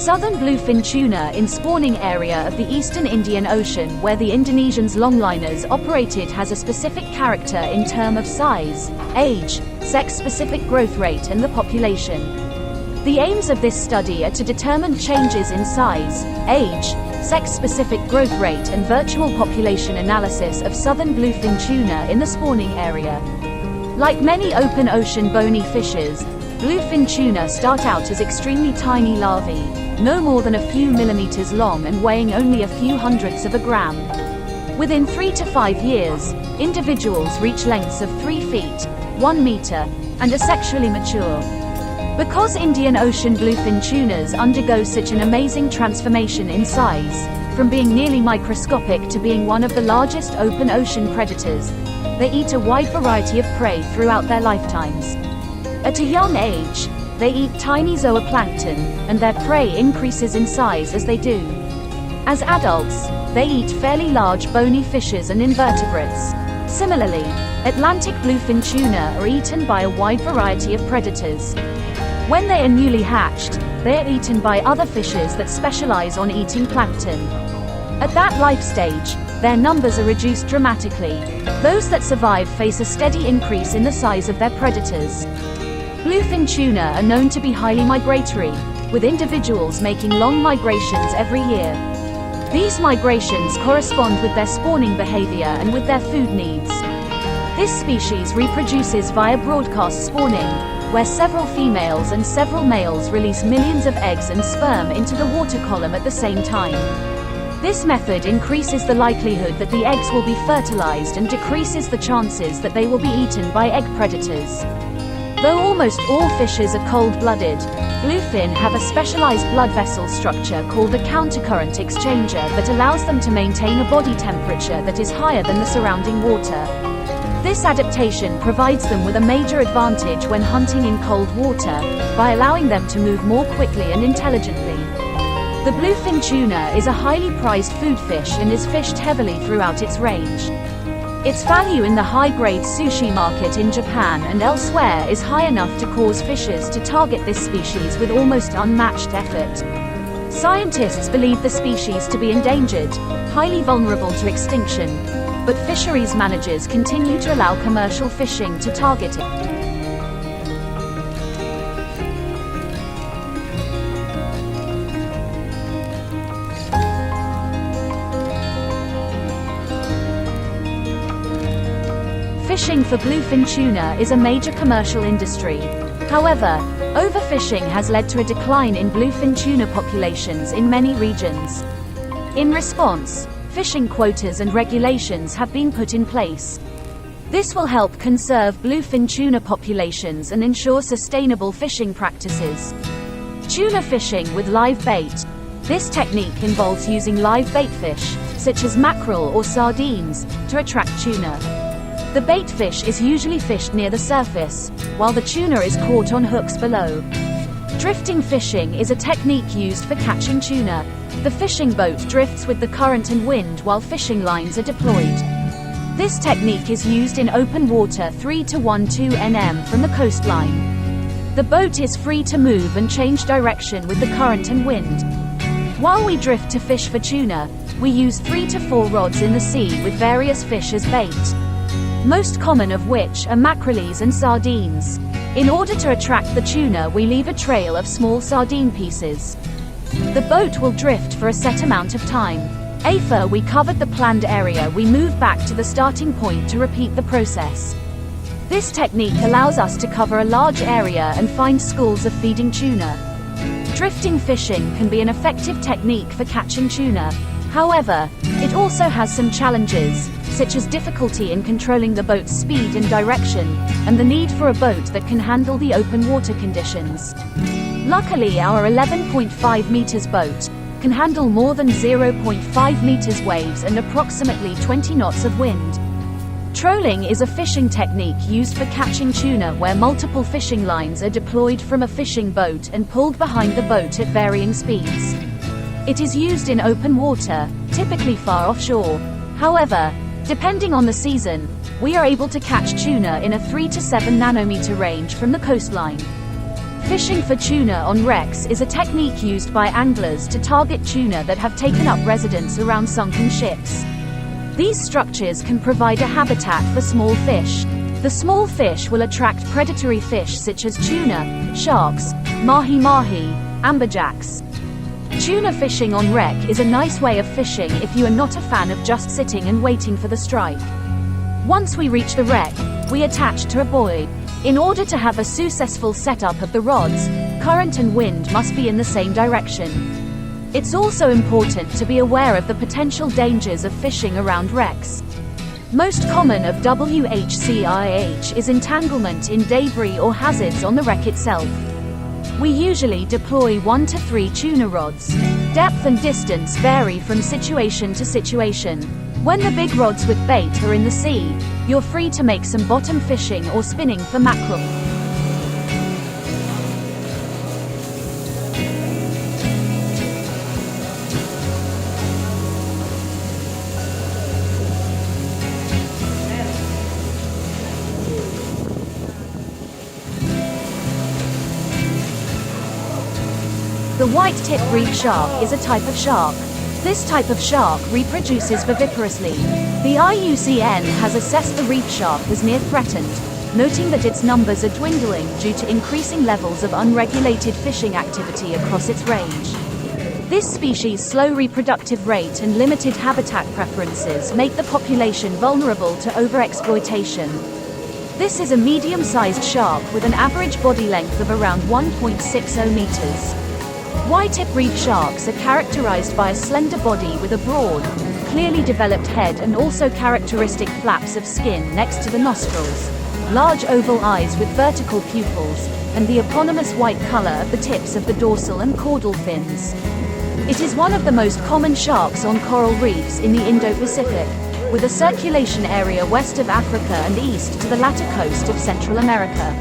Southern bluefin tuna in spawning area of the eastern Indian Ocean where the Indonesians longliners operated has a specific character in term of size, age, sex-specific growth rate and the population. The aims of this study are to determine changes in size, age, sex-specific growth rate and virtual population analysis of southern bluefin tuna in the spawning area. Like many open ocean bony fishes, bluefin tuna start out as extremely tiny larvae, no more than a few millimeters long and weighing only a few hundredths of a gram. Within 3 to 5 years, individuals reach lengths of 3 feet, 1 meter, and are sexually mature. Because Indian Ocean bluefin tunas undergo such an amazing transformation in size, from being nearly microscopic to being one of the largest open ocean predators, they eat a wide variety of prey throughout their lifetimes. At a young age, they eat tiny zooplankton, and their prey increases in size as they do. As adults, they eat fairly large bony fishes and invertebrates. Similarly, Atlantic bluefin tuna are eaten by a wide variety of predators. When they are newly hatched, they are eaten by other fishes that specialize on eating plankton. At that life stage, their numbers are reduced dramatically. Those that survive face a steady increase in the size of their predators. Bluefin tuna are known to be highly migratory, with individuals making long migrations every year. These migrations correspond with their spawning behavior and with their food needs. This species reproduces via broadcast spawning, where several females and several males release millions of eggs and sperm into the water column at the same time. This method increases the likelihood that the eggs will be fertilized and decreases the chances that they will be eaten by egg predators. Though almost all fishes are cold-blooded, bluefin have a specialized blood vessel structure called a countercurrent exchanger that allows them to maintain a body temperature that is higher than the surrounding water. This adaptation provides them with a major advantage when hunting in cold water, by allowing them to move more quickly and intelligently. The bluefin tuna is a highly prized food fish and is fished heavily throughout its range. Its value in the high-grade sushi market in Japan and elsewhere is high enough to cause fishers to target this species with almost unmatched effort. Scientists believe the species to be endangered, highly vulnerable to extinction, but fisheries managers continue to allow commercial fishing to target it. Fishing for bluefin tuna is a major commercial industry. However, overfishing has led to a decline in bluefin tuna populations in many regions. In response, fishing quotas and regulations have been put in place. This will help conserve bluefin tuna populations and ensure sustainable fishing practices. Tuna fishing with live bait. This technique involves using live bait fish, such as mackerel or sardines, to attract tuna. The bait fish is usually fished near the surface, while the tuna is caught on hooks below. Drifting fishing is a technique used for catching tuna. The fishing boat drifts with the current and wind while fishing lines are deployed. This technique is used in open water 3 to 12 nm from the coastline. The boat is free to move and change direction with the current and wind. While we drift to fish for tuna, we use 3 to 4 rods in the sea with various fish as bait. Most common of which are mackerels and sardines. In order to attract the tuna, we leave a trail of small sardine pieces. The boat will drift for a set amount of time. After we covered the planned area, we move back to the starting point to repeat the process. This technique allows us to cover a large area and find schools of feeding tuna. Drifting fishing can be an effective technique for catching tuna. However, it also has some challenges, such as difficulty in controlling the boat's speed and direction, and the need for a boat that can handle the open water conditions. Luckily, our 11.5 meters boat can handle more than 0.5 meters waves and approximately 20 knots of wind. Trolling is a fishing technique used for catching tuna where multiple fishing lines are deployed from a fishing boat and pulled behind the boat at varying speeds. It is used in open water, typically far offshore. However, depending on the season, we are able to catch tuna in a 3 to 7 nanometer range from the coastline. Fishing for tuna on wrecks is a technique used by anglers to target tuna that have taken up residence around sunken ships. These structures can provide a habitat for small fish. The small fish will attract predatory fish such as tuna, sharks, mahi-mahi, amberjacks. Tuna fishing on wreck is a nice way of fishing if you are not a fan of just sitting and waiting for the strike. Once we reach the wreck, we attach to a buoy. In order to have a successful setup of the rods, current and wind must be in the same direction. It's also important to be aware of the potential dangers of fishing around wrecks. Most common of WHCIH is entanglement in debris or hazards on the wreck itself. We usually deploy 1 to 3 tuna rods. Depth and distance vary from situation to situation. When the big rods with bait are in the sea, you're free to make some bottom fishing or spinning for mackerel. The white-tip reef shark is a type of shark. This type of shark reproduces viviparously. The IUCN has assessed the reef shark as near threatened, noting that its numbers are dwindling due to increasing levels of unregulated fishing activity across its range. This species' slow reproductive rate and limited habitat preferences make the population vulnerable to overexploitation. This is a medium-sized shark with an average body length of around 1.60 meters. White-tip reef sharks are characterized by a slender body with a broad, clearly developed head and also characteristic flaps of skin next to the nostrils, large oval eyes with vertical pupils, and the eponymous white color of the tips of the dorsal and caudal fins. It is one of the most common sharks on coral reefs in the Indo-Pacific, with a circulation area west of Africa and east to the latter coast of Central America.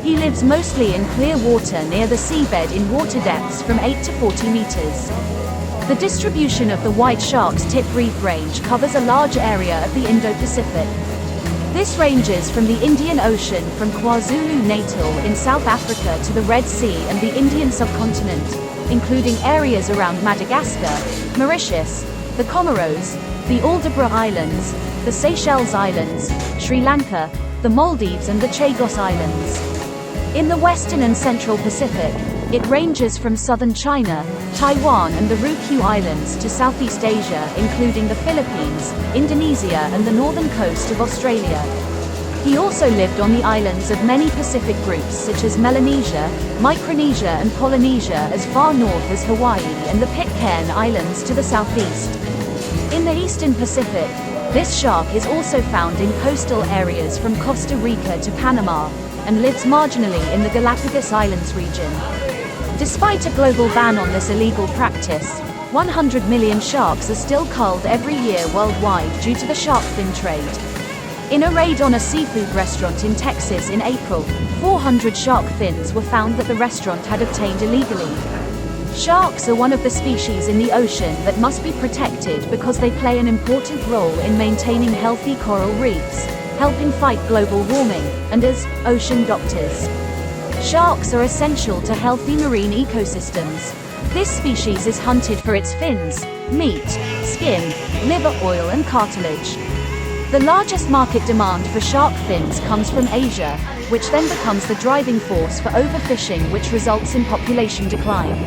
He lives mostly in clear water near the seabed in water depths from 8 to 40 meters. The distribution of the white shark's tip reef range covers a large area of the Indo-Pacific. This ranges from the Indian Ocean from KwaZulu-Natal in South Africa to the Red Sea and the Indian subcontinent, including areas around Madagascar, Mauritius, the Comoros, the Aldabra Islands, the Seychelles Islands, Sri Lanka, the Maldives and the Chagos Islands. In the western and central Pacific, it ranges from southern China, Taiwan and the Ryukyu Islands to Southeast Asia including the Philippines, Indonesia and the northern coast of Australia. He also lived on the islands of many Pacific groups such as Melanesia, Micronesia and Polynesia as far north as Hawaii and the Pitcairn Islands to the southeast. In the eastern Pacific, this shark is also found in coastal areas from Costa Rica to Panama, and lives marginally in the Galapagos Islands region. Despite a global ban on this illegal practice, 100 million sharks are still culled every year worldwide due to the shark fin trade. In a raid on a seafood restaurant in Texas in April, 400 shark fins were found that the restaurant had obtained illegally. Sharks are one of the species in the ocean that must be protected because they play an important role in maintaining healthy coral reefs, helping fight global warming, and as ocean doctors. Sharks are essential to healthy marine ecosystems. This species is hunted for its fins, meat, skin, liver oil and cartilage. The largest market demand for shark fins comes from Asia, which then becomes the driving force for overfishing which results in population decline.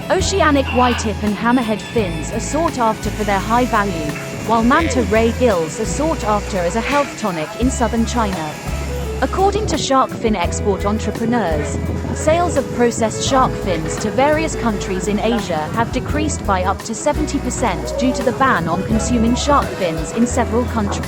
Oceanic whitetip and hammerhead fins are sought after for their high value, while manta ray gills are sought after as a health tonic in southern China. According to shark fin export entrepreneurs, sales of processed shark fins to various countries in Asia have decreased by up to 70% due to the ban on consuming shark fins in several countries.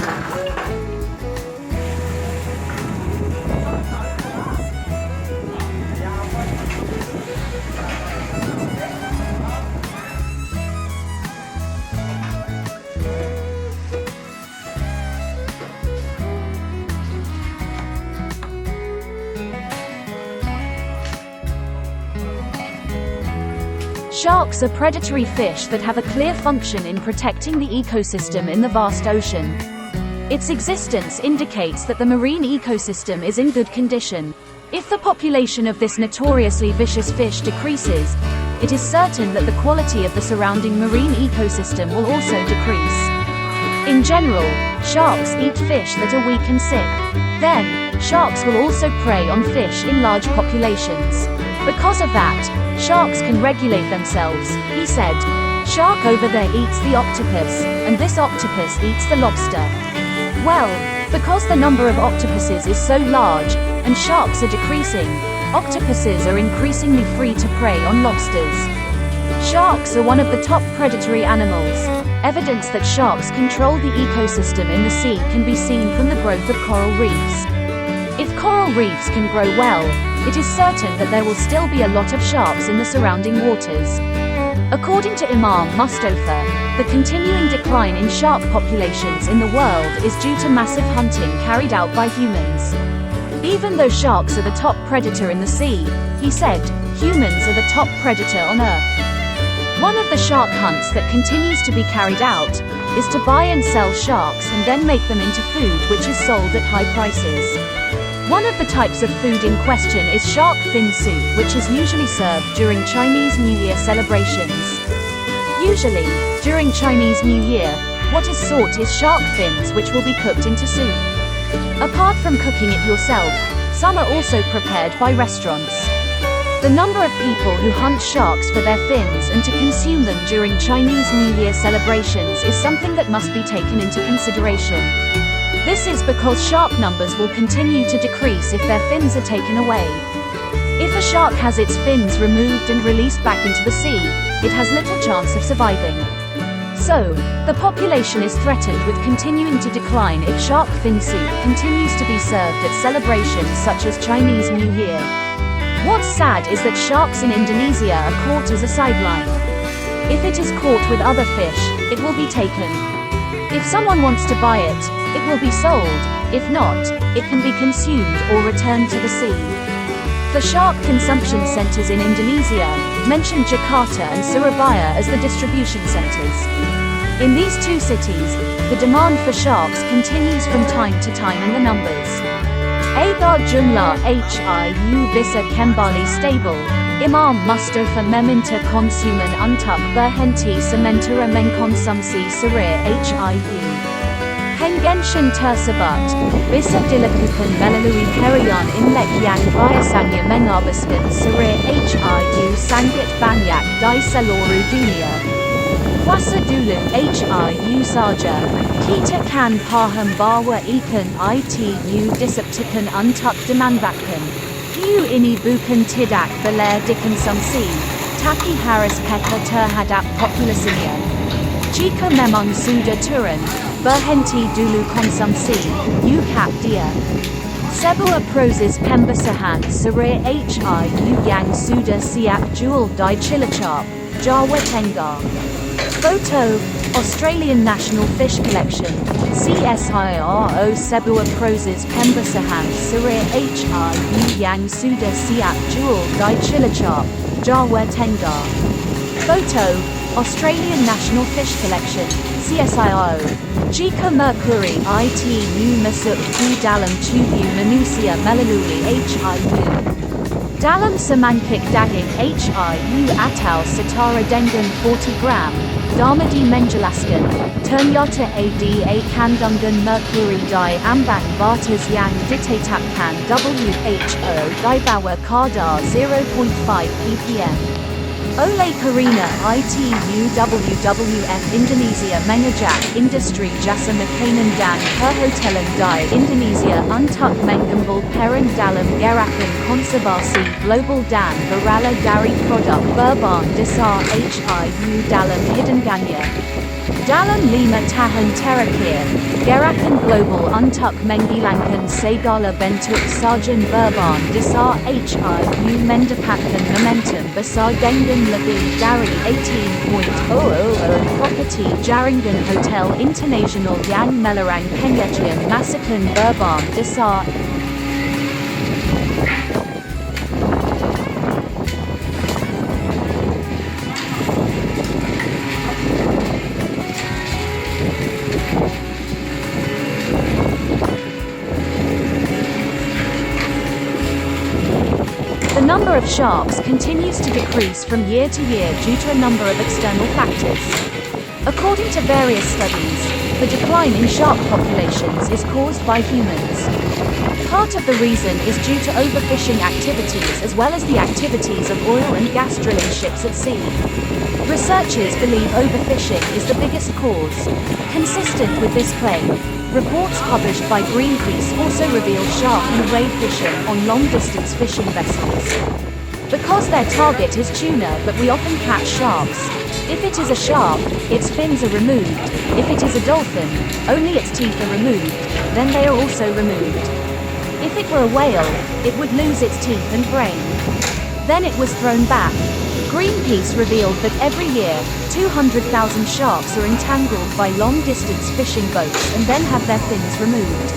Sharks are predatory fish that have a clear function in protecting the ecosystem in the vast ocean. Its existence indicates that the marine ecosystem is in good condition. If the population of this notoriously vicious fish decreases, it is certain that the quality of the surrounding marine ecosystem will also decrease. In general, sharks eat fish that are weak and sick. Then, sharks will also prey on fish in large populations. Because of that, sharks can regulate themselves, he said. Shark over there eats the octopus, and this octopus eats the lobster. Well, because the number of octopuses is so large, and sharks are decreasing, octopuses are increasingly free to prey on lobsters. Sharks are one of the top predatory animals. Evidence that sharks control the ecosystem in the sea can be seen from the growth of coral reefs. If coral reefs can grow well, it is certain that there will still be a lot of sharks in the surrounding waters. According to Imam Mustafa, the continuing decline in shark populations in the world is due to massive hunting carried out by humans. Even though sharks are the top predator in the sea, he said, humans are the top predator on Earth. One of the shark hunts that continues to be carried out is to buy and sell sharks and then make them into food which is sold at high prices. One of the types of food in question is shark fin soup, which is usually served during Chinese New Year celebrations. Usually, during Chinese New Year, what is sought is shark fins which will be cooked into soup. Apart from cooking it yourself, some are also prepared by restaurants. The number of people who hunt sharks for their fins and to consume them during Chinese New Year celebrations is something that must be taken into consideration. This is because shark numbers will continue to decrease if their fins are taken away. If a shark has its fins removed and released back into the sea, it has little chance of surviving. So, the population is threatened with continuing to decline if shark fin soup continues to be served at celebrations such as Chinese New Year. What's sad is that sharks in Indonesia are caught as a sideline. If it is caught with other fish, it will be taken. If someone wants to buy it, it will be sold. If not, it can be consumed or returned to the sea. The shark consumption centers in Indonesia mention Jakarta and Surabaya as the distribution centers. In these two cities, the demand for sharks continues from time to time in the numbers. Agar jumlah hiu bisa kembali stable, Imam Mustafa meminta konsumen untuk berhenti sementara mengkonsumsi serai hiu. Pengensian tersebut bisa dilakukan melalui karyan inlet yang biasanya menghabiskan serai hiu sangat banyak di seluruh dunia. Puasa dulu hiu saja, kita kan paham bahwa ikan itu disebutkan untuk dimanfaatkan. Hiu ini bukan tidak boleh dikonsumsi, tapi harus peka terhadap populasinya. Jika memang sudah turun, berhenti dulu konsumsi, ucap dia. Sebuah proses pembersihan serai hiu yang sudah siap jual di Cilacap, Jawa Tengah. Photo, Australian National Fish Collection, CSIRO sebuah proses pembersihan serai hiu yang sudah siap jual di Cilacap, Jawa Tengah. Photo, Australian National Fish Collection, CSIRO. Jika mercury itu masuk ke dalam tubuh manusia melalui hiu. Dalam semangkuk daging hiu atau setara dengan 40 gram, Darmadi menjelaskan, ternyata ada kandungan mercury di ambang batas yang ditetapkan WHO di bawah kadar 0.5 ppm. Oleh karena itu WWF Indonesia mengajak industri jasa makanan dan perhotelan di Indonesia untuk mengambil peran dalam gerakan konservasi global dan beralih dari produk berbahan dasar hiu dalam hidangannya. Dalam 5 tahun terakhir, gerakan global untuk menghilangkan segala bentuk sajian berbahan dasar hiu mendapatkan momentum besar dengan lebih dari 18.000 properti jaringan hotel internasional yang melarang penyajian masakan berbahan dasar. number of sharks continues to decrease from year to year due to a number of external factors. According to various studies, the decline in shark populations is caused by humans. Part of the reason is due to overfishing activities as well as the activities of oil and gas drilling ships at sea. Researchers believe overfishing is the biggest cause. Consistent with this claim, reports published by Greenpeace also reveal shark and ray fishing on long-distance fishing vessels. Because their target is tuna, but we often catch sharks. If it is a shark, its fins are removed. If it is a dolphin, only its teeth are removed, then they are also removed. If it were a whale, it would lose its teeth and brain. Then it was thrown back. Greenpeace revealed that every year, 200,000 sharks are entangled by long-distance fishing boats and then have their fins removed.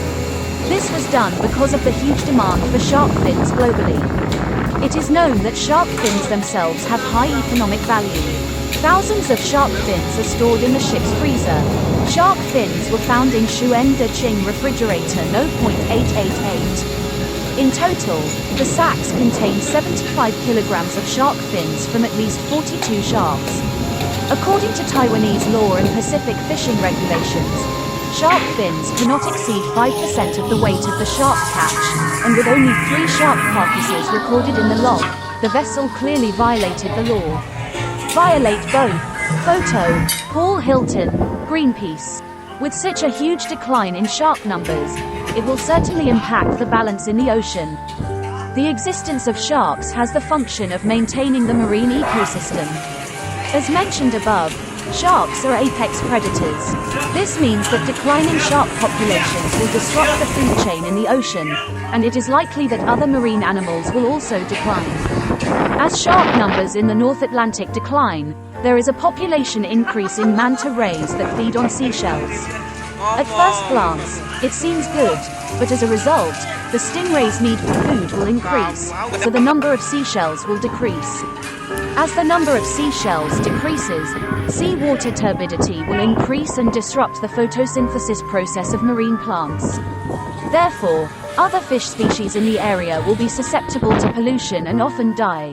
This was done because of the huge demand for shark fins globally. It is known that shark fins themselves have high economic value. Thousands of shark fins are stored in the ship's freezer. Shark fins were found in Shuan De Qing refrigerator No. 888. In total, the sacks contain 75 kilograms of shark fins from at least 42 sharks. According to Taiwanese law and Pacific fishing regulations, shark fins cannot exceed 5% of the weight of the shark catch, and with only 3 shark carcasses recorded in the log, the vessel clearly violated the law. Violate both. Photo, Paul Hilton, Greenpeace. With such a huge decline in shark numbers, it will certainly impact the balance in the ocean. The existence of sharks has the function of maintaining the marine ecosystem. As mentioned above, sharks are apex predators. This means that declining shark populations will disrupt the food chain in the ocean, and it is likely that other marine animals will also decline. As shark numbers in the North Atlantic decline, there is a population increase in manta rays that feed on seashells. At first glance, it seems good, but as a result, the stingrays' need for food will increase, so the number of seashells will decrease. As the number of seashells decreases, seawater turbidity will increase and disrupt the photosynthesis process of marine plants. Therefore, other fish species in the area will be susceptible to pollution and often die.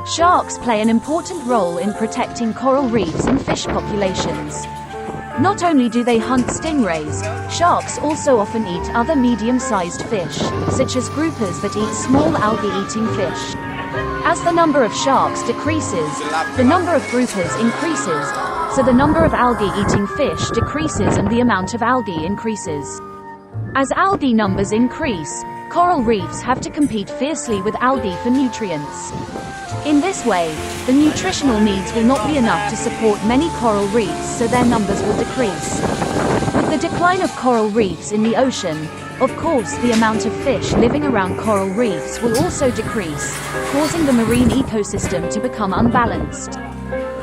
Sharks play an important role in protecting coral reefs and fish populations. Not only do they hunt stingrays, sharks also often eat other medium-sized fish, such as groupers that eat small algae-eating fish. As the number of sharks decreases, the number of groupers increases, so the number of algae-eating fish decreases and the amount of algae increases. As algae numbers increase, coral reefs have to compete fiercely with algae for nutrients. In this way, the nutritional needs will not be enough to support many coral reefs, so their numbers will decrease. With the decline of coral reefs in the ocean, of course the amount of fish living around coral reefs will also decrease, causing the marine ecosystem to become unbalanced.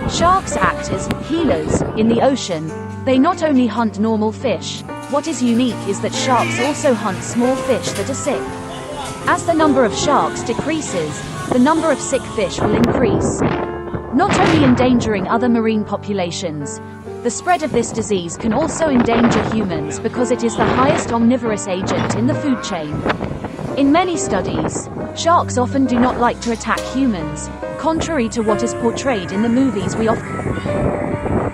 Sharks act as healers in the ocean. They not only hunt normal fish, what is unique is that sharks also hunt small fish that are sick. As the number of sharks decreases, the number of sick fish will increase, not only endangering other marine populations. The spread of this disease can also endanger humans because it is the highest omnivorous agent in the food chain. In many studies, sharks often do not like to attack humans, contrary to what is portrayed in the movies we often